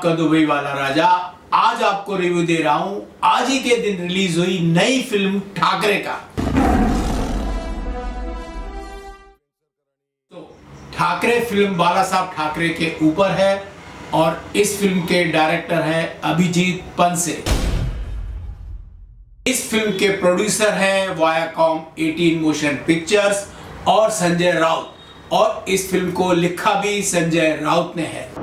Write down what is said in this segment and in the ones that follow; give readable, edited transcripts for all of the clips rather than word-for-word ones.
आपका दुबई वाला राजा। आज आपको रिव्यू दे रहा हूं आज ही के दिन रिलीज हुई नई फिल्म ठाकरे का। तो ठाकरे फिल्म बाला साहब ठाकरे के ऊपर है और इस फिल्म के डायरेक्टर हैं अभिजीत पंसे। इस फिल्म के प्रोड्यूसर हैं वायाकॉम 18 मोशन पिक्चर्स और संजय राउत, और इस फिल्म को लिखा भी संजय राउत ने है।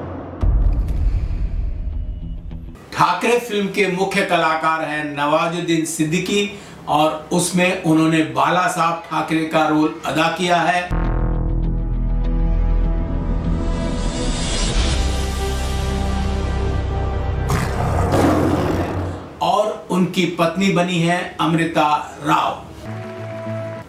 ठाकरे फिल्म के मुख्य कलाकार हैं नवाजुद्दीन सिद्दीकी और उसमें उन्होंने बाला साहब ठाकरे का रोल अदा किया है। और उनकी पत्नी बनी है अमृता राव।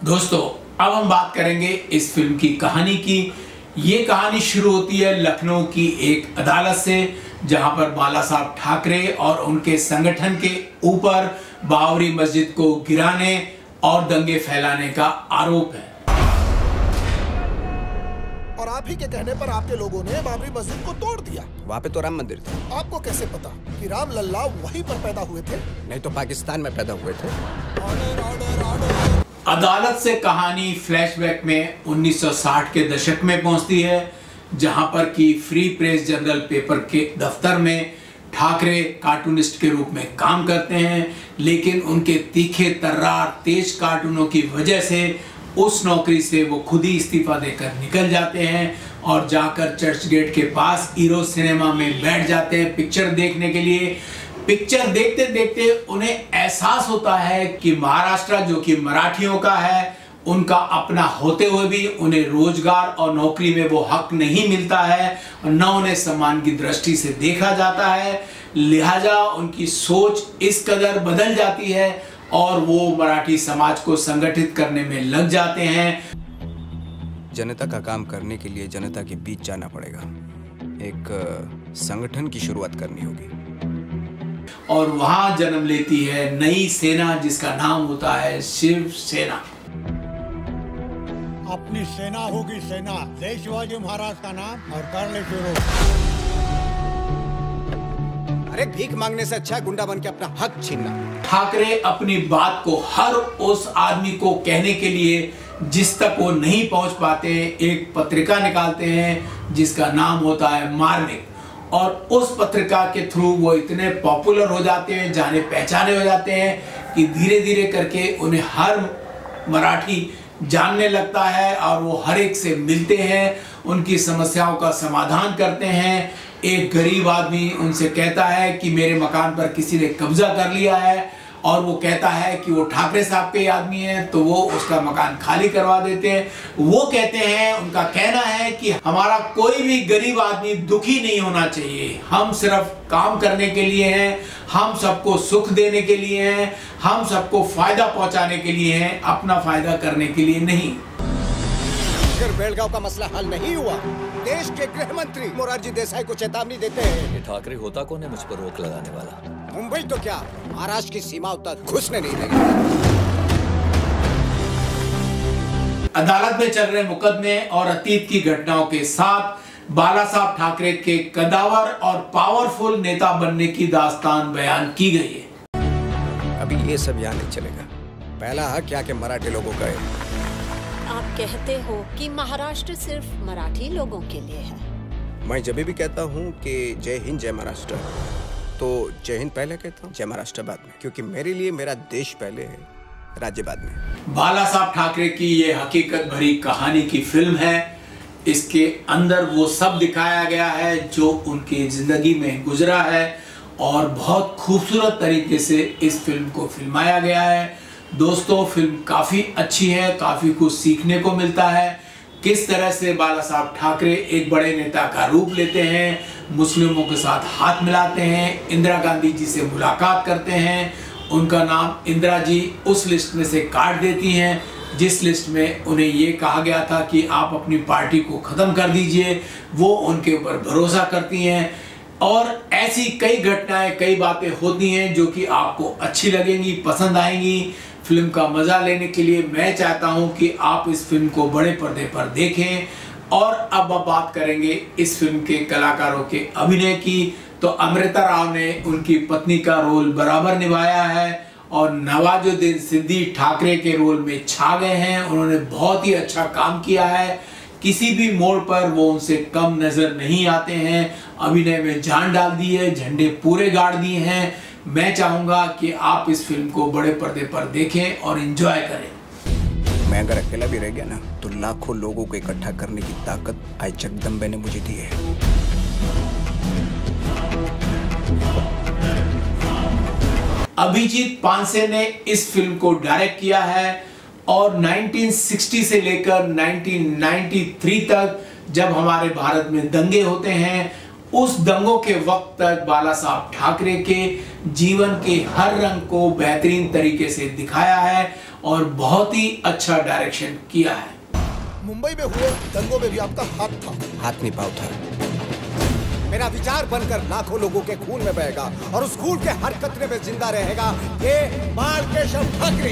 दोस्तों, अब हम बात करेंगे इस फिल्म की कहानी की। ये कहानी शुरू होती है लखनऊ की एक अदालत से, जहां पर बाला साहब ठाकरे और उनके संगठन के ऊपर बाबरी मस्जिद को गिराने और दंगे फैलाने का आरोप है। और आप ही के कहने पर आपके लोगों ने बाबरी मस्जिद को तोड़ दिया। वहाँ पे तो राम मंदिर था। आपको कैसे पता कि राम लल्ला वहीं पर पैदा हुए थे? नहीं तो पाकिस्तान में पैदा हुए थे। Order order order. अदालत से कहानी फ्लैशबैक में 1960 के दशक में पहुंचती है, जहां पर कि फ्री प्रेस जर्नल पेपर के दफ्तर में ठाकरे कार्टूनिस्ट के रूप में काम करते हैं, लेकिन उनके तीखे तर्रार तेज कार्टूनों की वजह से उस नौकरी से वो खुद ही इस्तीफा देकर निकल जाते हैं और जाकर चर्च गेट के पास हीरो सिनेमा में बैठ जाते हैं पिक्चर देखने के लिए। पिक्चर देखते देखते उन्हें एहसास होता है कि महाराष्ट्र जो कि मराठियों का है, उनका अपना होते हुए भी उन्हें रोजगार और नौकरी में वो हक नहीं मिलता है और न उन्हें सम्मान की दृष्टि से देखा जाता है। लिहाजा उनकी सोच इस कदर बदल जाती है और वो मराठी समाज को संगठित करने में लग जाते हैं। जनता का काम करने के लिए जनता के बीच जाना पड़ेगा। एक संगठन की शुरुआत करनी होगी और वहां जन्म लेती है नई सेना, जिसका नाम होता है शिव सेना। अपनी सेना होगी सेना, जय शिवाजी महाराज का नाम और कर ले शुरू। अरे भीख मांगने से अच्छा गुंडा बन के अपना हक छीनना। ठाकरे अपनी बात को हर उस आदमी को कहने के लिए जिस तक वो नहीं पहुंच पाते, एक पत्रिका निकालते हैं जिसका नाम होता है मार्मिक, और उस पत्रिका के थ्रू वो इतने पॉपुलर हो जाते हैं, जाने पहचाने हो जाते हैं कि धीरे धीरे करके उन्हें हर मराठी जानने लगता है और वो हर एक से मिलते हैं, उनकी समस्याओं का समाधान करते हैं। एक गरीब आदमी उनसे कहता है कि मेरे मकान पर किसी ने कब्जा कर लिया है, और वो कहता है कि वो ठाकरे साहब के आदमी हैं, तो वो उसका मकान खाली करवा देते हैं। वो कहते हैं, उनका कहना है कि हमारा कोई भी गरीब आदमी दुखी नहीं होना चाहिए, हम सिर्फ काम करने के लिए हैं, हम सबको सुख देने के लिए हैं, हम सबको फायदा पहुंचाने के लिए हैं, अपना फायदा करने के लिए नहीं। अगर बेलगांव का मसला हल नहीं हुआ, देश के गृह मंत्री मोरारजी देसाई को चेतावनी देते हैं। ये ठाकरे होता कौन है मुझ पर रोक लगाने वाला? मुंबई तो क्या, महाराष्ट्र की सीमाओं तक घुसने नहीं देंगे। अदालत में चल रहे मुकदमे और अतीत की घटनाओं के साथ बाला साहब ठाकरे के कदावर और पावरफुल नेता बनने की दास्तान बयान की गई है। अभी ये सब यहाँ नहीं चलेगा। पहला हक क्या के मराठी लोगों का है। आप कहते हो कि महाराष्ट्र सिर्फ मराठी लोगों के लिए है। मैं जब भी कहता हूँ कि जय हिंद जय महाराष्ट्र, तो जय हिंद पहले कहता हूँ, जय महाराष्ट्र बाद में, क्योंकि मेरे लिए मेरा देश पहले है, राज्य बाद में। बाला साहब ठाकरे की ये हकीकत भरी कहानी की फिल्म है। इसके अंदर वो सब दिखाया गया है जो उनकी जिंदगी में गुजरा है और बहुत खूबसूरत तरीके से इस फिल्म को फिल्माया गया है। दोस्तों, फिल्म काफ़ी अच्छी है, काफ़ी कुछ सीखने को मिलता है। किस तरह से बाला साहब ठाकरे एक बड़े नेता का रूप लेते हैं, मुस्लिमों के साथ हाथ मिलाते हैं, इंदिरा गांधी जी से मुलाकात करते हैं, उनका नाम इंदिरा जी उस लिस्ट में से काट देती हैं जिस लिस्ट में उन्हें ये कहा गया था कि आप अपनी पार्टी को ख़त्म कर दीजिए। वो उनके ऊपर भरोसा करती हैं और ऐसी कई घटनाएं, कई बातें होती हैं जो कि आपको अच्छी लगेंगी, पसंद आएंगी। फिल्म का मजा लेने के लिए मैं चाहता हूं कि आप इस फिल्म को बड़े पर्दे पर देखें। और अब बात करेंगे इस फिल्म के कलाकारों के अभिनय की। तो अमृता राव ने उनकी पत्नी का रोल बराबर निभाया है और नवाजुद्दीन सिद्दीकी ठाकरे के रोल में छा गए हैं। उन्होंने बहुत ही अच्छा काम किया है, किसी भी मोड़ पर वो उनसे कम नजर नहीं आते हैं। अभिनय में जान डाल दी है, झंडे पूरे गाड़ दिए हैं। मैं चाहूंगा कि आप इस फिल्म को बड़े पर्दे पर देखें और एंजॉय करें। मैं अगर अकेला भी रह गया ना तो लाखों लोगों को इकट्ठा करने की ताकत आई जगदम्बे ने मुझे दी है। अभिजीत पानसे ने इस फिल्म को डायरेक्ट किया है और 1960 से लेकर 1993 तक जब हमारे भारत में दंगे होते हैं, उस दंगों के वक्त तक बाला साहब ठाकरे के जीवन के हर रंग को बेहतरीन तरीके से दिखाया है और बहुत ही अच्छा डायरेक्शन किया है। मुंबई में हुए दंगों में भी आपका हाथ था। हाथ नहीं पाँव था। मेरा विचार बनकर लाखों लोगों के खून में बहेगा और उस खून के हर कतरे में जिंदा रहेगा ये बाल केशव ठाकरे।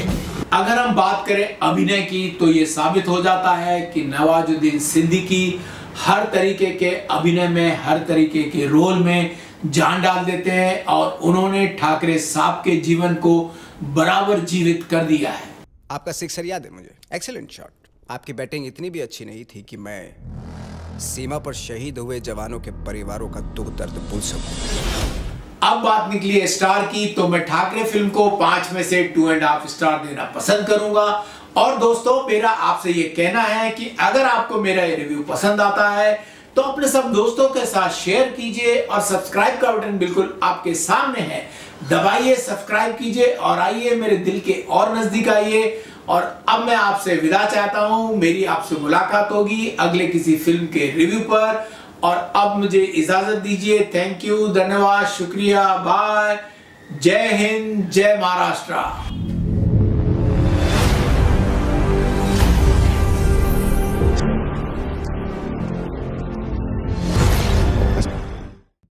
अगर हम बात करें अभिनय की तो ये साबित हो जाता है कि नवाजुद्दीन सिद्दीकी हर तरीके के अभिनय में, हर तरीके के रोल में जान डाल देते हैं और उन्होंने ठाकरे साहब के जीवन को बराबर जीवित कर दिया है। आपका सिक्सर याद है मुझे? Excellent shot. आपकी बैटिंग इतनी भी अच्छी नहीं थी कि मैं सीमा पर शहीद हुए जवानों के परिवारों का दुख दर्द भूल सकूं। अब बात निकली है स्टार की, तो मैं ठाकरे फिल्म को 5 में से 2.5 स्टार देना पसंद करूंगा। और दोस्तों, मेरा आपसे ये कहना है कि अगर आपको मेरा ये रिव्यू पसंद आता है तो अपने सब दोस्तों के साथ शेयर कीजिए और सब्सक्राइब का बटन बिल्कुल आपके सामने है, दबाइए, सब्सक्राइब कीजिए और आइए मेरे दिल के और नजदीक आइए। और अब मैं आपसे विदा चाहता हूं, मेरी आपसे मुलाकात होगी अगले किसी फिल्म के रिव्यू पर। और अब मुझे इजाजत दीजिए। थैंक यू, धन्यवाद, शुक्रिया, बाय, जय हिंद, जय महाराष्ट्र।